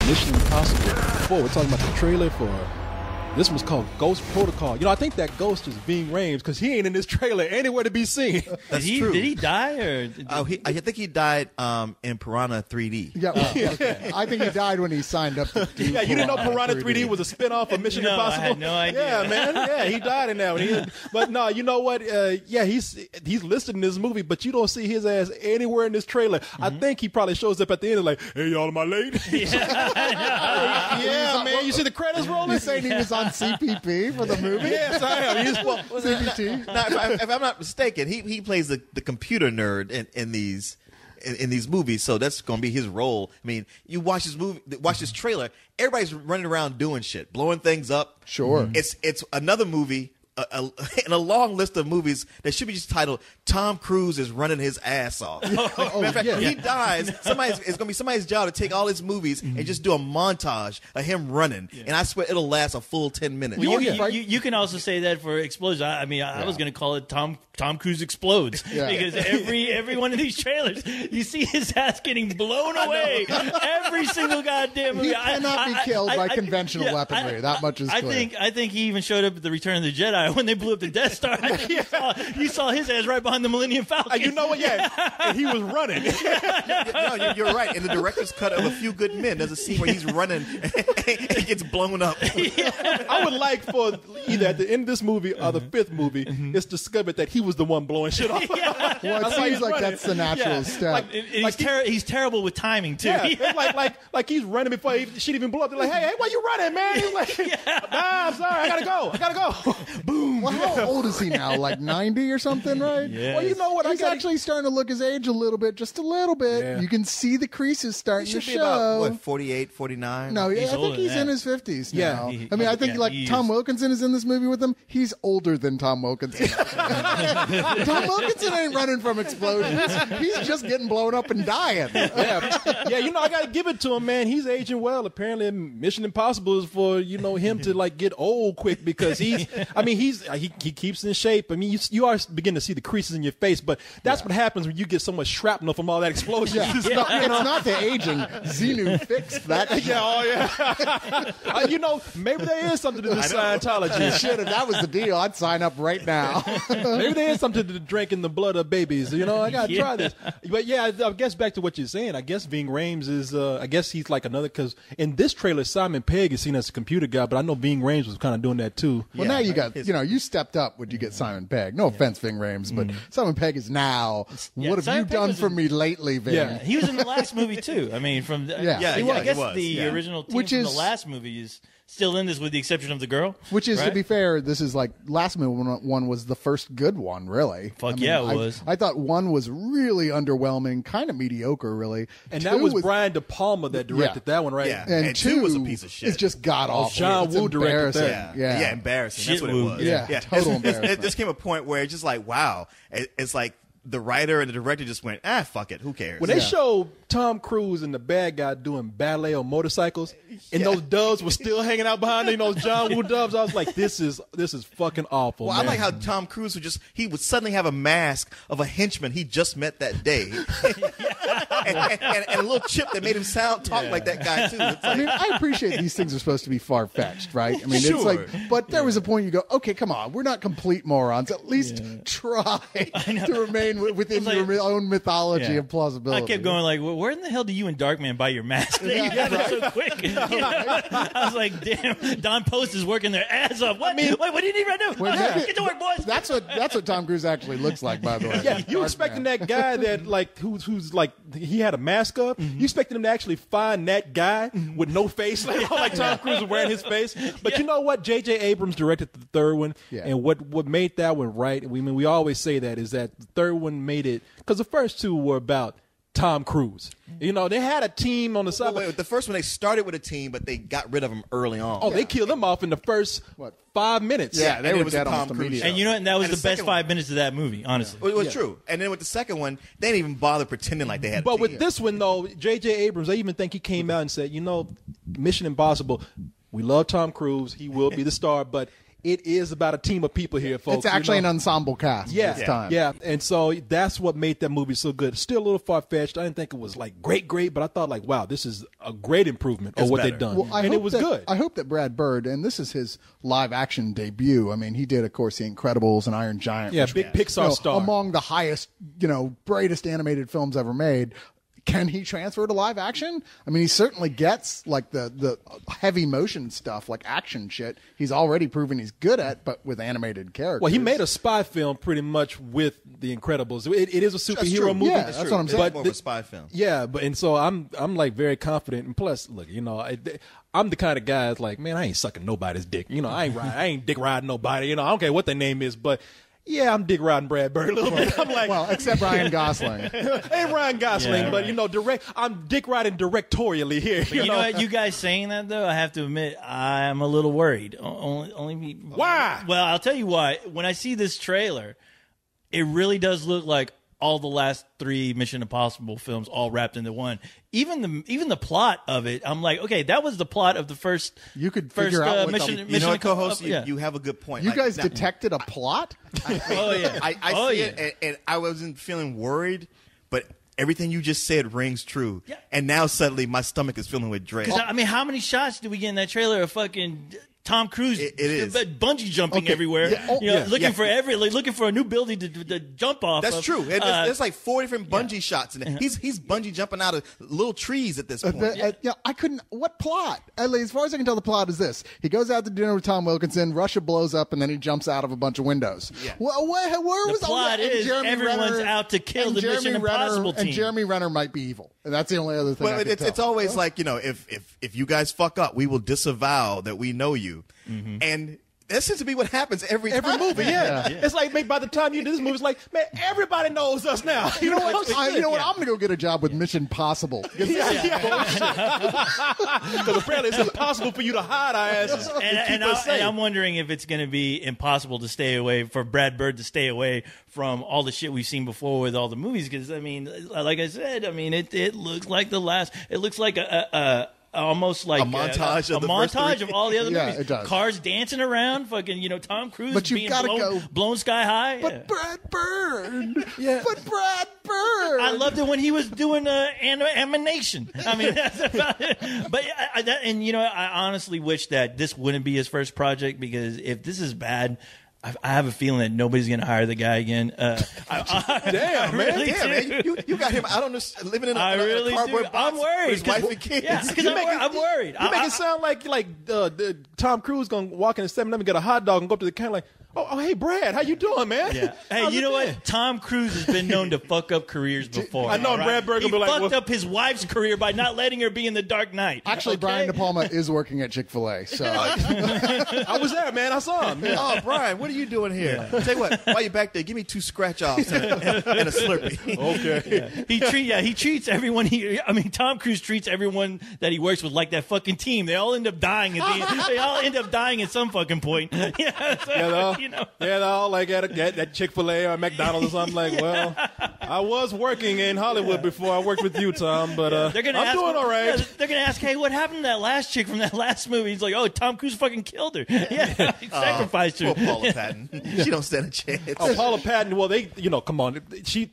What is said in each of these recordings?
Mission Impossible 4. We're talking about the trailer for this one's called Ghost Protocol. You know, I think that ghost is Ving Rhames because he ain't in this trailer anywhere to be seen. That's true. Did he die or? I think he died in Piranha 3D. Yeah, okay. I think he died when he signed up to do Yeah, you didn't know Piranha 3D was a spinoff of Mission Impossible? I had no idea. Yeah, man. Yeah, he died in that one. But no, you know what? Yeah, he's listed in this movie, but you don't see his ass anywhere in this trailer. I think he probably shows up at the end and like, hey, y'all, am I late? Yeah, man. You see the credits rolling? You saying he was on CPP for the movie? Yes, I am. He's CPT? Now, if I'm not mistaken, he plays the computer nerd in these movies, so that's going to be his role. I mean, you watch this trailer, everybody's running around doing shit, blowing things up. Sure. It's another movie in a long list of movies that should be just titled "Tom Cruise is running his ass off." Matter of fact, when he dies, it's going to be somebody's job to take all his movies and just do a montage of him running, and I swear it'll last a full 10 minutes. Well, you can also say that for Explosion. I mean, I was going to call it Tom Cruise Explodes because every one of these trailers, you see his ass getting blown away. Every single goddamn movie. He cannot be killed by conventional weaponry. That much is clear. I think he even showed up at the Return of the Jedi when they blew up the Death Star. I think you saw his ass right behind the Millennium Falcon. You know what? Yeah, and he was running. No, you're right. In the director's cut of A Few Good Men, there's a scene where he's running and he gets blown up. I would like for either at the end of this movie or the fifth movie, it's discovered that he was the one blowing shit off. Well, it seems like that's the natural step. He's terrible with timing too. Yeah, it's like he's running before shit even blew up. They're like, hey, why you running, man? He's like, nah, I'm sorry, I gotta go. Boom. Well, how old is he now? Like 90 or something, right? Yes. Well, you know what? He's actually starting to look his age a little bit, just a little bit. Yeah. You can see the creases starting He to should show. be about, what, 48, 49? No, He's I think older he's than in that. his 50s Yeah. now. He- I mean, I think yeah, like he Tom is. Wilkinson is in this movie with him. He's older than Tom Wilkinson. Tom Wilkinson ain't running from explosions. He's just getting blown up and dying. Yeah, you know, I gotta give it to him, man. He's aging well. Apparently, Mission Impossible is for him to like get old quick because he keeps in shape. I mean, you are beginning to see the creases in your face, but that's what happens when you get so much shrapnel from all that explosion. Yeah. It's not the aging. Xenu fixed that. Maybe there is something to this Scientology. Shit, if that was the deal, I'd sign up right now. Maybe there is something to drinking the blood of babies. I gotta try this. But yeah, I guess back to what you're saying. I guess Ving Rhames is. I guess he's like another because in this trailer, Simon Pegg is seen as a computer guy, but I know Ving Rhames was kind of doing that too. Well, now you got, you stepped up when you get Simon Pegg. No offense, Ving Rhames, but Simon Pegg is now. Yeah, What have Simon you Pegg done was for in- me lately, Ving? Yeah. He was in the last movie too. I mean, I he guess was, the yeah. original team Which from is- the last movie is still in this, with the exception of the girl. Which is, to right? be fair, this is like last one was the first good one, really. Fuck yeah, it was. I thought one was really underwhelming, kind of mediocre, really. And Two that was Brian De Palma that directed that one, right? Yeah. And two was a piece of shit. It's just god awful. John It's Woo directed embarrassing. that. Yeah. embarrassing. Shit That's what it Woo. was. Yeah, total embarrassment. It just came a point where it's just like, wow. It's like the writer and the director just went, fuck it, who cares? When they showed Tom Cruise and the bad guy doing ballet on motorcycles, and those doves were still hanging out behind them, those John Woo doves, I was like, this is fucking awful. Well, man. I like how Tom Cruise would suddenly have a mask of a henchman he just met that day, and a little chip that made him talk like that guy too. It's I like, mean, I appreciate these things are supposed to be far-fetched, right? I mean, Sure. it's like, but there was a point you go, okay, come on, we're not complete morons. At least try to remain within your own mythology Yeah. of plausibility. I kept going like, well, where in the hell do you and Darkman buy your mask? You got it so quick. I was like, damn, Don Post is working their ass off. What? Wait, what do you need right now? Get to work, boys. That's what Tom Cruise actually looks like, by the way. Yeah, you expecting that guy that like who's like he had a mask up? You expecting him to actually find that guy with no face, like Tom Cruise was wearing his face? But you know what? J.J. Abrams directed the third one, and what made that one right? We always say that is that the third one made it because the first two were about Tom Cruise. They had a team on the side. wait, the first one they started with a team, but they got rid of him early on. Oh, they killed him off in the first 5 minutes. Yeah, they And it were was dead Tom almost Cruise immediately. And you know what? And that was And the the best second 5 minutes of that movie, honestly. It was true. And then with the second one, they didn't even bother pretending like they had a But team. with this one, though, J.J. Abrams, I even think he came out and said, Mission Impossible, we love Tom Cruise. He will be the star, but it is about a team of people here, folks. It's actually an ensemble cast this time. Yeah, and so that's what made that movie so good. Still a little far-fetched. I didn't think it was like great, but I thought like, wow, this is a great improvement of what they've done. Well, and it was good. I hope that Brad Bird, and this is his live-action debut. I mean, he did, of course, The Incredibles and Iron Giant. Yeah, which, big Pixar star. Among the highest, greatest animated films ever made. Can he transfer to live action? I mean, he certainly gets like the heavy motion stuff, like action shit. He's already proven he's good at, but with animated characters. Well, he made a spy film pretty much with The Incredibles. It is a superhero movie. Yeah, that's what I'm saying. But more of a spy film. Yeah, and so I'm like very confident. And plus, look, I'm the kind of guy that's like, man, I ain't sucking nobody's dick. I ain't dick riding nobody. I don't care what their name is, but. Yeah, I'm dick riding Brad Bird a little bit. I'm like, well, except Ryan Gosling. Ain't Ryan Gosling, but I'm dick riding directorially here. But you know what? You guys saying that though, I have to admit, I'm a little worried. Why? Well, I'll tell you why. When I see this trailer, it really does look like all the last 3 Mission Impossible films all wrapped into one. Even the plot of it, I'm like, okay, that was the plot of the first. You could figure out what Mission. You know what, co-host? Yeah. You have a good point. You guys detected a plot? Oh yeah, I see it, and I wasn't feeling worried, but everything you just said rings true. Yeah. And now suddenly my stomach is filling with dread. Because I mean, how many shots did we get in that trailer of fucking Tom Cruise It is. bungee jumping everywhere? Looking for a new building to jump off. That's of. true. There's like 4 different bungee shots in it. He's bungee jumping out of little trees at this point. I couldn't. What plot? As far as I can tell, the plot is this: he goes out to dinner with Tom Wilkinson. Russia blows up, and then he jumps out of a bunch of windows. Yeah. Where was the plot? Is everyone's out to kill the Mission Impossible team, and Jeremy Renner might be evil, and that's the only other thing. Well, it's always like if you guys fuck up, we will disavow that we know you. Mm-hmm. And that seems to be what happens every movie. Yeah. It's like by the time you do this movie, it's like, man, everybody knows us now. You know what? I'm going to go get a job with Mission Possible. Because apparently it's impossible for you to hide our asses and I'm wondering if it's going to be impossible to stay away for Brad Bird to stay away from all the shit we've seen before with all the movies. Because I mean, like I said, I mean, it looks like it looks like almost like a montage of all the other movies. It does. Cars dancing around, fucking, Tom Cruise but being blown sky high. But Brad Bird. But Brad Bird. I loved it when he was doing animation. I mean, that's about it. But I honestly wish that this wouldn't be his first project, because if this is bad, I have a feeling that nobody's going to hire the guy again. Damn, man. You got him out on this, living in a cardboard box I'm worried. with his wife and kids. Yeah, because I'm worried. You make it sound like Tom Cruise going to walk in the 7-Eleven, get a hot dog, and go up to the counter like, oh, hey, Brad, how you doing, man? Yeah. Hey, you know what? Tom Cruise has been known to fuck up careers before. I know, right? Brad Bird will be like, fucked up his wife's career by not letting her be in The Dark Knight. Actually, Brian De Palma is working at Chick-fil-A, so I was there, man. I saw him. Yeah. Oh, Brian, what are you doing here? Tell you what, while you're back there, give me 2 scratch-offs and a Slurpee. Okay. He treats everyone. Tom Cruise treats everyone that he works with like that fucking team. They all end up dying they all end up dying at some fucking point. Like at Chick-fil-A or McDonald's or something. Like, well, I was working in Hollywood before I worked with you, Tom, but I'm doing all right. Yeah, they're gonna ask, hey, what happened to that last chick from that last movie? He's like, oh, Tom Cruise fucking killed her. Yeah, he sacrificed her. Poor Paula Patton. She don't stand a chance. Oh, Paula Patton. Well, come on.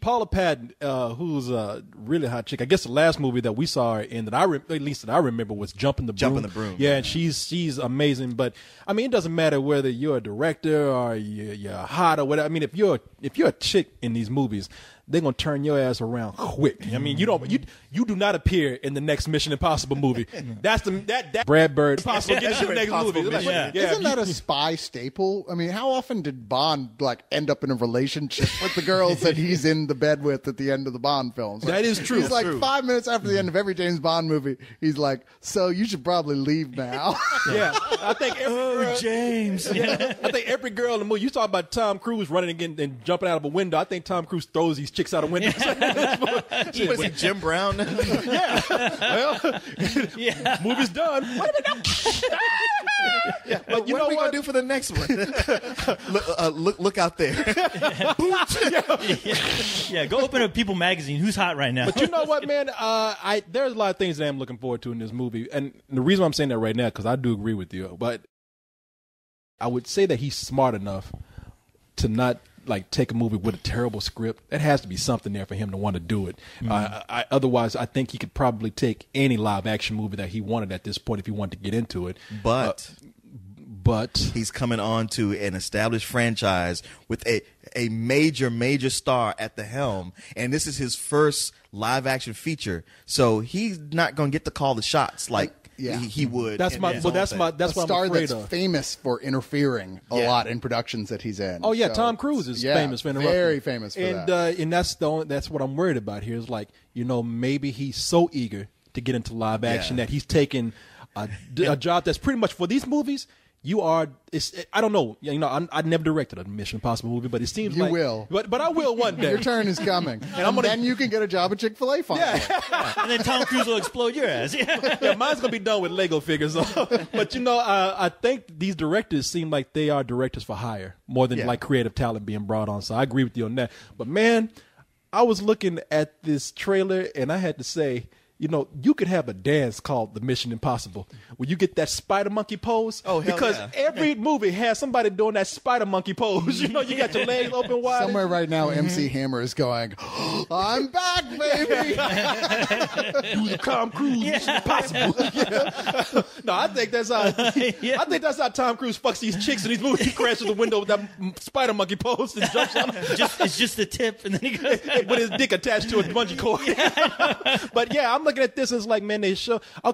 Paula Patton, who's a really hot chick. I guess the last movie that we saw her in that I remember was Jumping the Broom. Jumping the Broom. Yeah, and she's amazing. But I mean, it doesn't matter whether you're a director or you're hot or whatever. I mean, if you're a chick in these movies, they're gonna turn your ass around quick. I mean, you do not appear in the next Mission Impossible movie. That's that Brad Bird Impossible gets in the next movie. Isn't that a spy staple? I mean, how often did Bond end up in a relationship with the girls that he's in the bed with at the end of the Bond films? That is true. He's like 5 minutes after the end of every James Bond movie, he's like, "So you should probably leave now." Yeah, I think James. I think every girl in the movie. You talk about Tom Cruise running again and jumping out of a window. I think Tom Cruise throws these chicks out of windows. Was he Jim Brown? Yeah. Well, movie's done. But what are we gonna do for the next one? Look out there. Go open up People magazine. Who's hot right now? But you know what, man? There's a lot of things that I'm looking forward to in this movie, and the reason why I'm saying that right now because I do agree with you, but I would say that he's smart enough to not like take a movie with a terrible script. There has to be something there for him to want to do it. Otherwise, I think he could probably take any live action movie that he wanted at this point if he wanted to get into it. But he's coming on to an established franchise with a major star at the helm, and this is his first live action feature. So he's not going to get to call the shots like he would. That's why star I'm afraid that's of. famous for interfering a lot in productions that he's in. Oh yeah, So, Tom Cruise is famous for interrupting. very famous for that. And that's what I'm worried about here. Is like, maybe he's so eager to get into live action that he's taking a job that's pretty much for these movies. I don't know. I never directed a Mission Impossible movie, but it seems You like will. But I will one day. Your turn is coming, and then you can get a job at Chick-fil-A. Finally, And then Tom Cruise will explode your ass. Yeah, mine's gonna be done with Lego figures. But I think these directors seem like they are directors for hire more than like creative talent being brought on. So I agree with you on that. But man, I was looking at this trailer and I had to say, you could have a dance called the Mission Impossible where you get that spider monkey pose. Oh, hell because yeah. every movie has somebody doing that spider monkey pose. You got your legs open wide. somewhere right now, MC Hammer is going, "I'm back, baby." Do the Tom Cruise Mission Impossible. No, I think that's how. I think that's how Tom Cruise fucks these chicks in these movies. He crashes the window with that spider monkey pose and jumps on them. It's just the tip, and then he goes. With his dick attached to a bungee cord. But yeah, I'm looking at this as like, man, it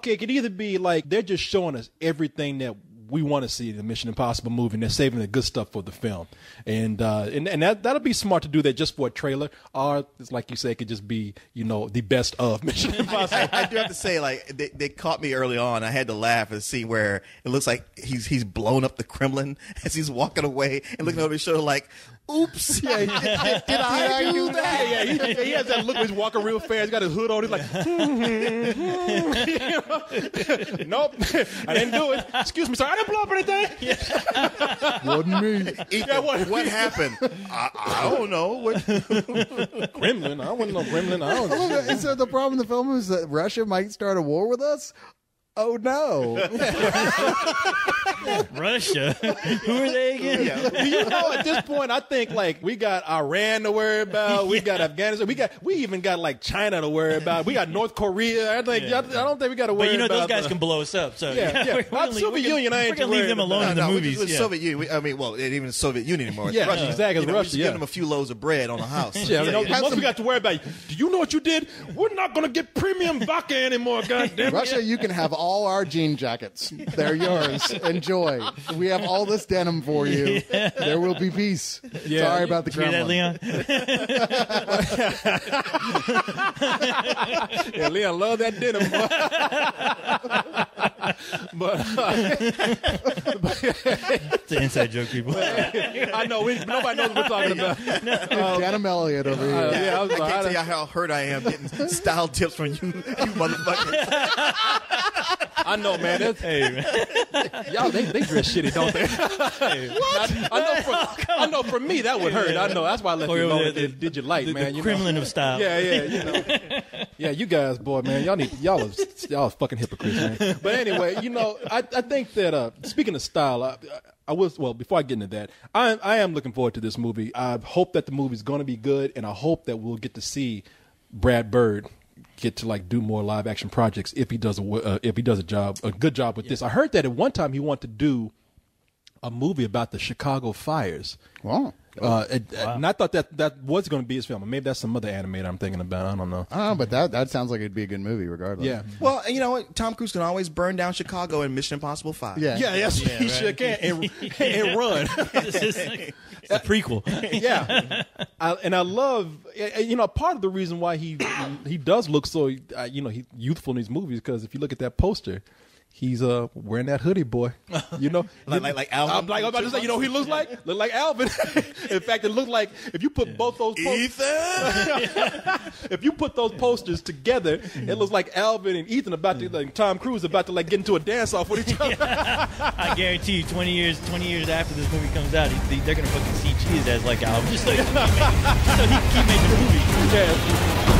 could either be like they're just showing us everything that we want to see in the Mission Impossible movie, and they're saving the good stuff for the film. And that'll be smart to do that just for a trailer, or it's like you say, it could just be the best of Mission Impossible. I do have to say, like, they caught me early on. I had to laugh at the scene where it looks like he's blown up the Kremlin as he's walking away and looking over his shoulder like, oops, Yeah, did I do that? Yeah, he has that look when he's walking real fast. He's got his hood on. He's like, nope, I didn't do it. Excuse me, sir, I didn't blow up anything. Wasn't me. Ethan, what happened? I don't know. What? Gremlin, I wasn't no gremlin. I don't know. And so the problem in the film is that Russia might start a war with us. Oh no! Russia. Who are they again? At this point, I think like we got Iran to worry about. We got Afghanistan. We even got like China to worry about. We got North Korea. I don't think we got to worry. But about those guys can blow us up. So yeah. Not Soviet Union. I ain't we're gonna leave them alone in the movies. With Soviet Union. I mean, well, it ain't even the Soviet Union anymore. It's Yeah, Russia. exactly. We're Russia. just giving them a few loaves of bread on the house. Once we got to worry about, do you know what you did? We're not going to get premium vodka anymore. Goddamn. Russia, you can have all our jean jackets. They're yours. Enjoy. We have all this denim for you. There will be peace. Yeah. Sorry about the Hear that, Kremlin. Leon? Yeah, Leon love that denim. But It's an inside joke, people. I know nobody knows what we're talking about. Denim Elliott over here. Yeah, I was I like, can't tell you how hurt I am getting style tips from you motherfuckers. I know, man. Hey, man. Y'all, they dress shitty, don't they? What? I know. For me, that would hurt. I know. That's why I let you know. Did you like, man? The Kremlin of style. Yeah. Yeah, you guys, boy, man, y'all are fucking hypocrites, man. But anyway, I think that speaking of style, before I get into that, I am looking forward to this movie. I hope that the movie's going to be good, and I hope that we'll get to see Brad Bird get to like do more live action projects if he does a good job with this. I heard that at one time he wanted to do a movie about the Chicago fires. Wow. And I thought that was going to be his film. Maybe that's some other animator I'm thinking about. I don't know. But that sounds like it'd be a good movie regardless. Yeah. Well, you know what? Tom Cruise can always burn down Chicago in Mission Impossible 5. Yeah. Yeah, yes, he sure can. And run. It's a prequel. Yeah. I love, part of the reason why he does look so, he youthful in these movies, because if you look at that poster, he's wearing that hoodie, boy. Like Alvin. I'm about to say, he looks like Alvin. In fact, it looks like if you put both those if you put those posters together, it looks like Alvin and Ethan Tom Cruise about to get into a dance off with each other. I guarantee you, 20 years after this movie comes out, they're gonna fucking CG his ass like Alvin, just so he can keep making movies. Yeah.